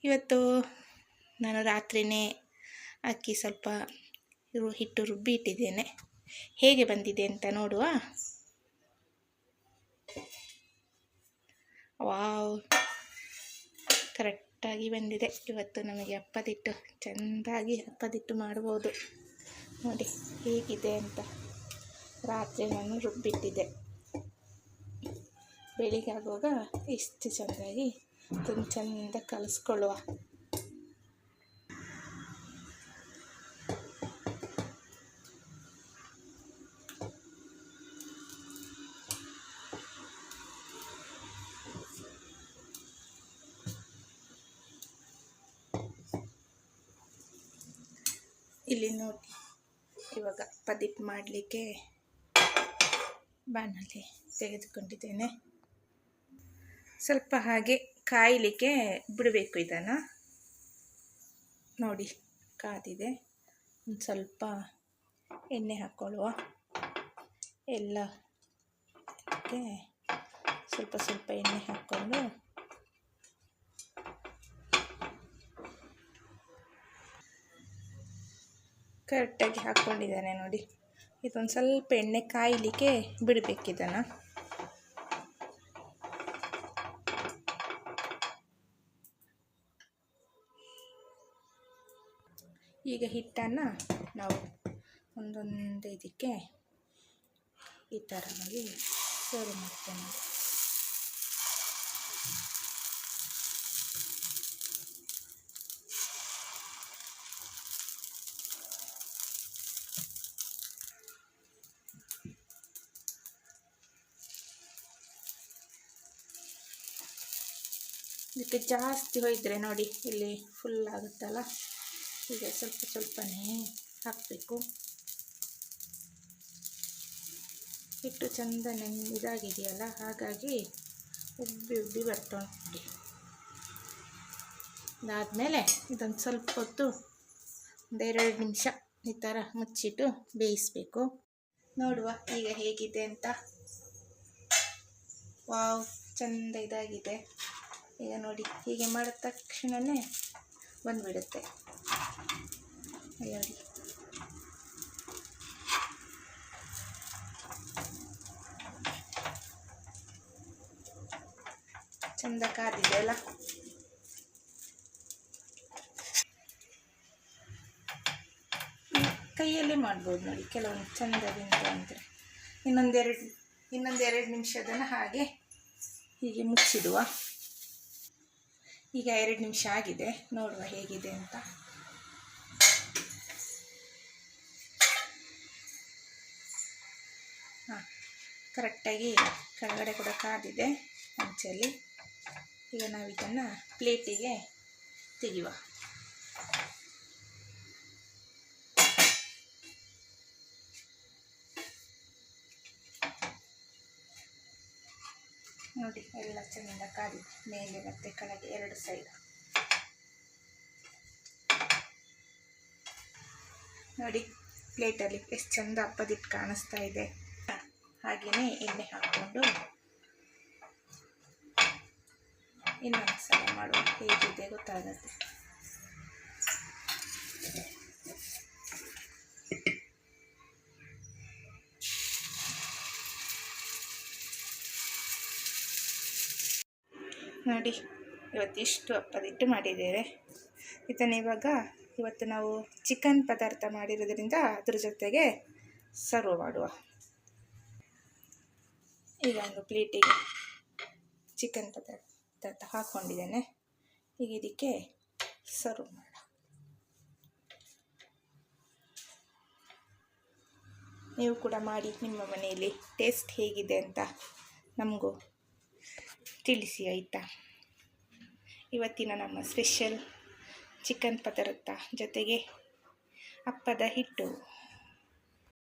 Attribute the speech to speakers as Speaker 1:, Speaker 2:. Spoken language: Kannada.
Speaker 1: ಇವತ್ತು ನಾನು ರಾತ್ರಿಯೇ ಅಕ್ಕಿ ಸ್ವಲ್ಪ ಹಿಟ್ಟು ರುಬ್ಬಿ ಇಟ್ಟಿದ್ದೇನೆ. ಹೇಗೆ ಬಂದಿದೆ ಅಂತ ನೋಡುವ. ವಾವ್, ಕರೆಕ್ಟಾಗಿ ಬಂದಿದೆ. ಇವತ್ತು ನಮಗೆ ಅಪ್ಪದಿಟ್ಟು ಚೆಂದಾಗಿ ಅಪ್ಪದಿಟ್ಟು ಮಾಡ್ಬೋದು. ನೋಡಿ ಹೇಗಿದೆ ಅಂತ. ರಾತ್ರಿ ನಾನು ರುಬ್ಬಿಟ್ಟಿದ್ದೆ, ಬೆಳಿಗ್ಗೆ ಆಗುವಾಗ ಇಷ್ಟು ಚೆಂದಾಗಿ ಚೆಂದ ಕಲಿಸ್ಕೊಳ್ಳುವ. ಇಲ್ಲಿ ನೋಡಿ, ಇವಾಗ ಪದಿಟ್ಟು ಮಾಡಲಿಕ್ಕೆ ಬಾಣಲೆ ತೆಗೆದುಕೊಂಡಿದ್ದೇನೆ. ಸ್ವಲ್ಪ ಹಾಗೆ ಕಾಯಲಿಕ್ಕೆ ಬಿಡಬೇಕು. ಇದನ್ನು ನೋಡಿ ಕಾದಿದೆ. ಒಂದು ಸ್ವಲ್ಪ ಎಣ್ಣೆ ಹಾಕ್ಕೊಳ್ಳುವ. ಎಲ್ಲಕ್ಕೆ ಸ್ವಲ್ಪ ಸ್ವಲ್ಪ ಎಣ್ಣೆ ಹಾಕ್ಕೊಂಡು ಕರೆಕ್ಟಾಗಿ ಹಾಕ್ಕೊಂಡಿದ್ದೇನೆ ನೋಡಿ. ಇದೊಂದು ಸ್ವಲ್ಪ ಎಣ್ಣೆ ಕಾಯಲಿಕ್ಕೆ ಬಿಡಬೇಕಿದನ್ನು. ಈಗ ಹಿಟ್ಟನ್ನು ನಾವು ಒಂದೊಂದು ಇದಕ್ಕೆ ಈ ಥರವಾಗಿ ಸರ್ವ್ ಮಾಡ್ತೇನೆ. ಇದಕ್ಕೆ ಜಾಸ್ತಿ ಹೋಯಿದ್ರೆ ನೋಡಿ ಇಲ್ಲಿ ಫುಲ್ ಆಗುತ್ತಲ್ಲ, ಹೀಗೆ ಸ್ವಲ್ಪ ಸ್ವಲ್ಪನೇ ಹಾಕಬೇಕು. ಹಿಟ್ಟು ಚೆಂದ ಇದಾಗಿದೆಯಲ್ಲ, ಹಾಗಾಗಿ ಉಬ್ಬಿ ಉಬ್ಬಿ ಬರ್ತಾ ಉಂಟು. ಅದಾದಮೇಲೆ ಇದೊಂದು ಸ್ವಲ್ಪ ಹೊತ್ತು 1-2 ನಿಮಿಷ ಈ ಥರ ಮುಚ್ಚಿಟ್ಟು ಬೇಯಿಸಬೇಕು. ನೋಡುವ ಈಗ ಹೇಗಿದೆ ಅಂತ. ವಾವ್, ಚೆಂದ ಇದಾಗಿದೆ. ಈಗ ನೋಡಿ, ಹೀಗೆ ಮಾಡಿದ ತಕ್ಷಣವೇ ಬಂದುಬಿಡುತ್ತೆ ನೋಡಿ. ಚೆಂದ ಕಾದಿದೆ ಅಲ್ಲ. ಕೈಯಲ್ಲೇ ಮಾಡ್ಬೋದು ನೋಡಿ, ಕೆಲವೊಂದು ಚೆಂದದಿಂದ ಅಂದರೆ. ಇನ್ನೊಂದೆರಡು ನಿಮಿಷದನ್ನು ಹಾಗೆ ಹೀಗೆ ಮುಚ್ಚಿಡುವ. ಈಗ 2 ನಿಮಿಷ ಆಗಿದೆ, ನೋಡುವ ಹೇಗಿದೆ ಅಂತ. ಹಾಂ, ಕರೆಕ್ಟಾಗಿ ಕೆಳಗಡೆ ಕೂಡ ಕಾದಿದೆ ಹಂಚಲ್ಲಿ. ಈಗ ನಾವು ಇದನ್ನು ಪ್ಲೇಟಿಗೆ ತೆಗೆಯುವ. ನೋಡಿ ಎಲ್ಲ ಚೆಂದ ಕಾದಿದೆ, ಮೇಲೆ ಮತ್ತು ಕೆಳಗೆ 2 ಸೈಡ್. ನೋಡಿ ಪ್ಲೇಟಲ್ಲಿ ಎಷ್ಟು ಚೆಂದ ಅಪ್ಪದಿಟ್ಟು ಕಾಣಿಸ್ತಾ ಇದೆ. ಹಾಗೆಯೇ ಎಣ್ಣೆ ಹಾಕ್ಕೊಂಡು ಇನ್ನೊಂದು ಸಲ ಮಾಡುವ, ಹೇಗಿದೆ ಗೊತ್ತಾಗುತ್ತೆ. ನೋಡಿ ಇವತ್ತಿಷ್ಟು ಅಪ್ಪದಿಟ್ಟು ಮಾಡಿದ್ದೇವೆ. ಇದನ್ನು ಇವತ್ತು ನಾವು ಚಿಕನ್ ಪದಾರ್ಥ ಮಾಡಿರೋದ್ರಿಂದ ಅದ್ರ ಜೊತೆಗೆ ಸರ್ವ್ ಮಾಡುವ. ಈಗ ಒಂದು ಪ್ಲೇಟಿಗೆ ಚಿಕನ್ ಪದಾರ್ಥ ಹಾಕ್ಕೊಂಡಿದ್ದೇನೆ. ಈಗ ಇದಕ್ಕೆ ಸರ್ವ್ ಮಾಡ. ನೀವು ಕೂಡ ಮಾಡಿ ನಿಮ್ಮ ಮನೆಯಲ್ಲಿ ಟೇಸ್ಟ್ ಹೇಗಿದೆ ಅಂತ ನಮಗೂ ತಿಳಿಸಿ ಆಯಿತಾ. ಇವತ್ತಿನ ನಮ್ಮ ಸ್ಪೆಷಲ್ ಚಿಕನ್ ಪದಾರ್ಥ ಜೊತೆಗೆ ಅಪ್ಪದ ಹಿಟ್ಟು